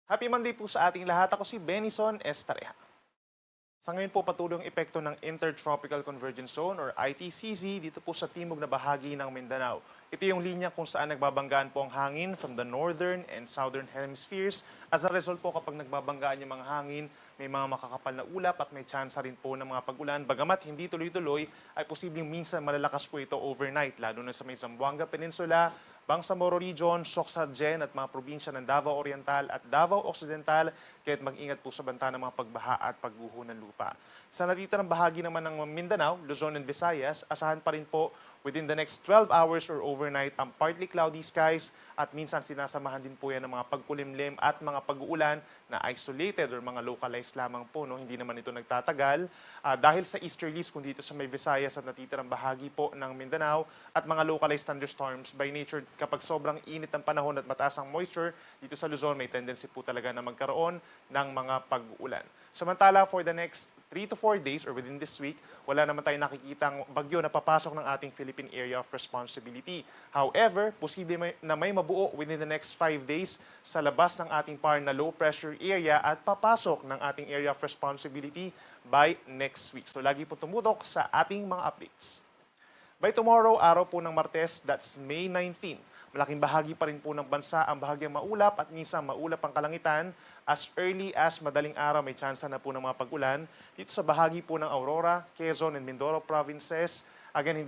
Happy Monday po sa ating lahat. Ako si Benison Estareja. Sa ngayon po patuloy ang epekto ng Intertropical Convergence Zone or ITCZ dito po sa timog na bahagi ng Mindanao. Ito yung linya kung saan nagbabanggaan po ang hangin from the northern and southern hemispheres. As a result po kapag nagbabanggaan yung mga hangin, may mga makakapal na ulap at may tsansa rin po ng mga pag-ulan. Bagamat hindi tuloy-tuloy, ay posibleng minsan malalakas po ito overnight, lalo na sa may Zamboanga Peninsula, Bangsamoro Region, Socsagen at mga probinsya ng Davao Oriental at Davao Occidental, kaya't mag-ingat po sa banta ng mga pagbaha at pagguho ng lupa. Sa natitirang bahagi naman ng Mindanao, Luzon and Visayas, asahan pa rin po within the next 12 hours or overnight ang partly cloudy skies at minsan sinasamahan din po yan ng mga pagkulimlim at mga pag-uulan na isolated or mga localized lamang po, no? Hindi naman ito nagtatagal. Dahil sa easterlies, kung dito sa may Visayas at natitirang bahagi po ng Mindanao at mga localized thunderstorms by nature, kapag sobrang init ng panahon at mataas ang moisture, dito sa Luzon may tendency po talaga na magkaroon ng mga pag-uulan. Samantala, for the next 3 to 4 days or within this week, wala naman tayong nakikitang bagyo na papasok ng ating Philippine Area of Responsibility. However, posible na may mabuo within the next 5 days sa labas ng ating par na low pressure area at papasok ng ating Area of Responsibility by next week. So lagi po tumutok sa ating mga updates. By tomorrow, araw po ng Martes, that's May 19, malaking bahagi pa rin po ng bansa ang bahagyang maulap at minsan maulap ang kalangitan. As early as madaling araw, may tsansa na po ng mga pag-ulan. Dito sa bahagi po ng Aurora, Quezon, and Mindoro provinces, again,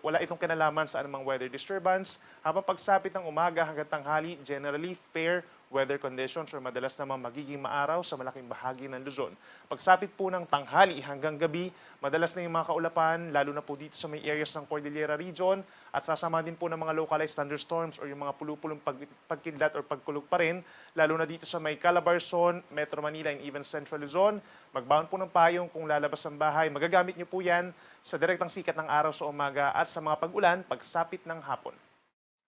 wala itong kinalaman sa anumang weather disturbance. Habang pagsapit ng umaga hanggang tanghali, generally fair weather conditions or madalas naman magiging maaraw sa malaking bahagi ng Luzon. Pagsapit po ng tanghali hanggang gabi, madalas na yung mga kaulapan, lalo na po dito sa may areas ng Cordillera Region at sasama din po ng mga localized thunderstorms or yung mga pulupulong pagkidlat or pagkulog pa rin, lalo na dito sa may Calabarzon, Metro Manila, and even Central Luzon. Magbaon po ng payong kung lalabas ng bahay. Magagamit niyo po yan sa direktang sikat ng araw sa umaga at sa mga pag-ulan pagsapit ng hapon.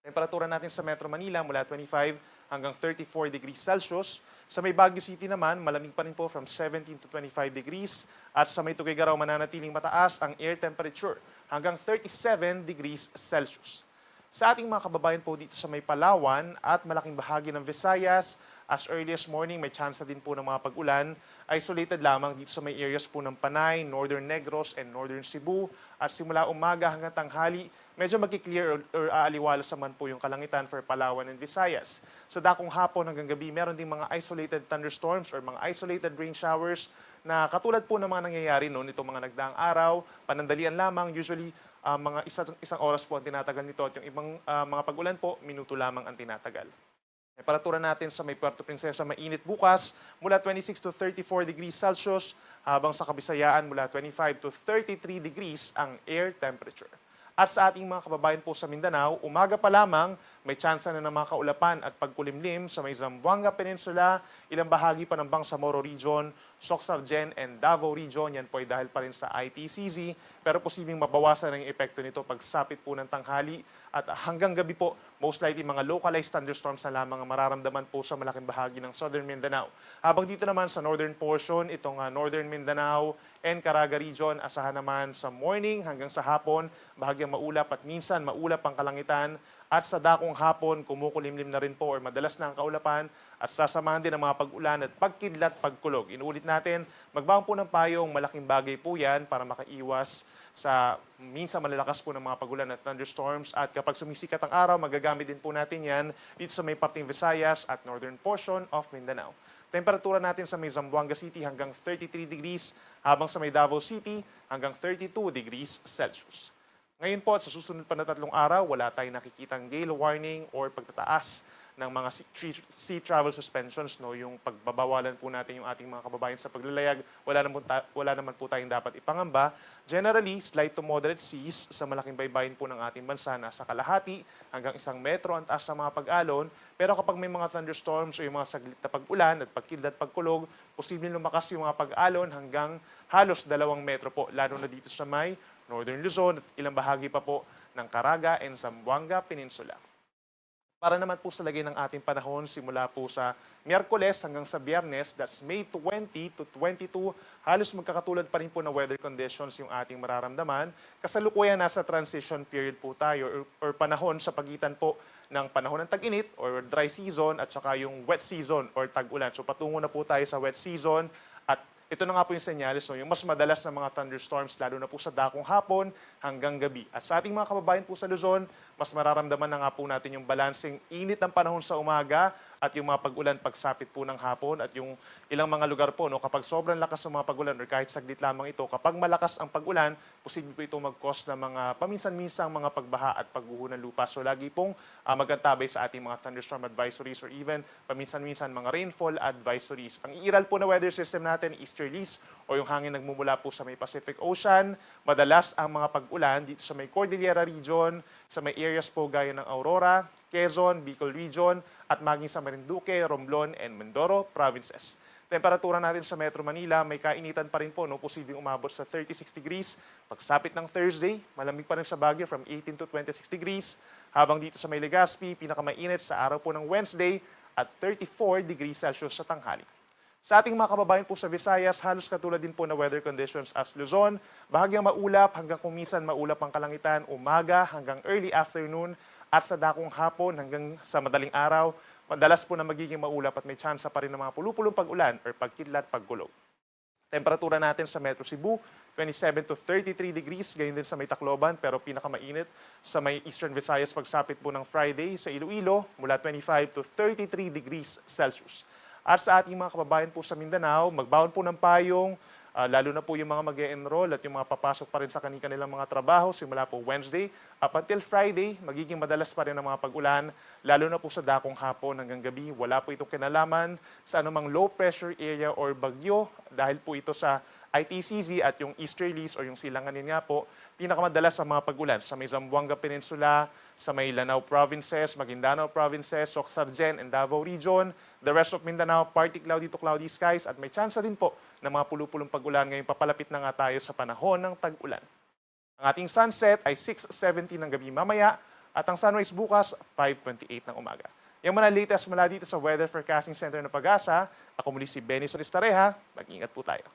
Temperatura natin sa Metro Manila mula 25 hanggang 34 degrees Celsius. Sa may Baguio City naman, malamig pa rin po from 17 to 25 degrees. At sa may Tuguegarao, mananatiling mataas ang air temperature hanggang 37 degrees Celsius. Sa ating mga kababayan po dito sa may Palawan at malaking bahagi ng Visayas, as early as morning, may chance din po ng mga pag-ulan. Isolated lamang dito sa may areas po ng Panay, Northern Negros, and Northern Cebu. At simula umaga hanggang tanghali, medyo magki-clear or aaliwalas naman po yung kalangitan for Palawan and Visayas. Sa dakong hapon hanggang gabi, meron ding mga isolated thunderstorms or mga isolated rain showers na katulad po ng mga nangyayari noon itong mga nagdaang araw, panandalian lamang, usually mga isang oras po ang tinatagal nito at yung ibang mga pag-ulan po, minuto lamang ang tinatagal. Temperatura natin sa may Puerto Princesa mainit bukas mula 26 to 34 degrees Celsius habang sa Kabisayaan mula 25 to 33 degrees ang air temperature. At sa ating mga kababayan po sa Mindanao, umaga pa lamang may tsansa na ng mga kaulapan at pagkulimlim sa may Zamboanga Peninsula, ilang bahagi pa ng Bangsamoro Region, Socsagen, and Davao Region. Yan po ay dahil pa rin sa ITCZ, pero posibleng mabawasan ang epekto nito pagsapit po ng tanghali at hanggang gabi po, most likely mga localized thunderstorms na lamang ang mararamdaman po sa malaking bahagi ng Southern Mindanao. Habang dito naman sa northern portion, itong Northern Mindanao and Caraga Region, asahan naman sa morning hanggang sa hapon, bahagyang maulap at minsan maulap ang kalangitan. At sa dakong hapon, kumukulimlim na rin po or madalas na ang kaulapan at sasamahan din ang mga pag-ulan at pagkidlat, pagkulog. Inuulit natin, magbaon po ng payong, malaking bagay po yan para makaiwas sa minsan malalakas po ng mga pag-ulan at thunderstorms. At kapag sumisikat ang araw, magagamit din po natin yan dito sa may parting Visayas at northern portion of Mindanao. Temperatura natin sa may Zamboanga City hanggang 33 degrees, habang sa may Davao City hanggang 32 degrees Celsius. Ngayon po, sa susunod pa na 3 araw, wala tayong nakikitang gale warning or pagtataas ng mga sea travel suspensions, no, yung pagbabawalan po natin yung ating mga kababayan sa paglalayag, wala naman po tayong dapat ipangamba. Generally, slight to moderate seas sa malaking baybayin po ng ating bansa, nasa kalahati hanggang 1 metro ang taas sa mga pag-alon. Pero kapag may mga thunderstorms o yung mga saglit na pag-ulan at pagkidlat, pagkulog, posibleng lumakas yung mga pag-alon hanggang halos 2 metro po, lalo na dito sa may Northern Luzon at ilang bahagi pa po ng Caraga and Zamboanga Peninsula. Para naman po sa lagay ng ating panahon, simula po sa Miyerkules hanggang sa Biyernes, that's May 20 to 22, halos magkakatulad pa rin po na weather conditions yung ating mararamdaman. Kasalukuyan nasa transition period po tayo or panahon sa pagitan po ng panahon ng tag-init or dry season at saka yung wet season or tag-ulan. So patungo na po tayo sa wet season at ito na nga po yung senyales, no? Yung mas madalas na mga thunderstorms, lalo na po sa dakong hapon hanggang gabi. At sa ating mga kababayan po sa Luzon, mas mararamdaman na nga po natin yung balancing init ng panahon sa umaga at yung mga pag-ulan pagsapit po ng hapon at yung ilang mga lugar po, no, kapag sobrang lakas ng mga pag-ulan or kahit saglit lamang ito, kapag malakas ang pag-ulan, posible po ito mag-cause ng mga paminsan-minsang mga pagbaha at pagguho ng lupa. So lagi pong magantabay sa ating mga thunderstorm advisories or even paminsan-minsan mga rainfall advisories. Ang iiral po na weather system natin, easterlies o yung hangin nagmumula po sa may Pacific Ocean. Madalas ang mga pag-ulan dito sa may Cordillera region, sa may areas po gaya ng Aurora, Quezon, Bicol region, at maging sa Marinduque, Romblon, and Mindoro provinces. Temperatura natin sa Metro Manila, may kainitan pa rin po, no? Posibleng umabot sa 36 degrees. Pagsapit ng Thursday, malamig pa rin sa Baguio from 18 to 26 degrees. Habang dito sa may Legazpi, pinakamainit sa araw po ng Wednesday at 34 degrees Celsius sa tanghali. Sa ating mga kababayan po sa Visayas, halos katulad din po na weather conditions as Luzon. Bahagyang maulap hanggang kumisan maulap ang kalangitan, umaga hanggang early afternoon at sa dakong hapon hanggang sa madaling araw. Madalas po na magiging maulap at may tsansa pa rin ng mga pulupulong pag-ulan or pagkidlat, pagkulog. Temperatura natin sa Metro Cebu, 27 to 33 degrees, gayon din sa may Tacloban, pero pinakamainit sa may Eastern Visayas pagsapit po ng Friday sa Iloilo, mula 25 to 33 degrees Celsius. At sa ating mga kababayan po sa Mindanao, magbaon po ng payong, lalo na po yung mga mag-e-enroll at yung mga papasok pa rin sa kanilang mga trabaho simula po Wednesday up until Friday, magiging madalas pa rin ang mga pag-ulan, lalo na po sa dakong hapon hanggang gabi. Wala po itong kinalaman sa anumang low pressure area or bagyo dahil po ito sa ITCZ at yung easterlies o yung silanganin nga po, pinakamadalas sa mga pag-ulan sa may Zamboanga Peninsula, sa may Lanao Provinces, Maguindanao Provinces, Soc-Sargen and Davao Region. The rest of Mindanao, partly cloudy to cloudy skies at may tsansa din po ng mga pulupulong pag-ulan ngayong papalapit na nga tayo sa panahon ng tag-ulan. Ang ating sunset ay 6:70 ng gabi mamaya at ang sunrise bukas 5:28 ng umaga. Yung mga latest mula dito sa Weather Forecasting Center ng Pag-asa, ako muli si Benison Estareha. Mag-ingat po tayo.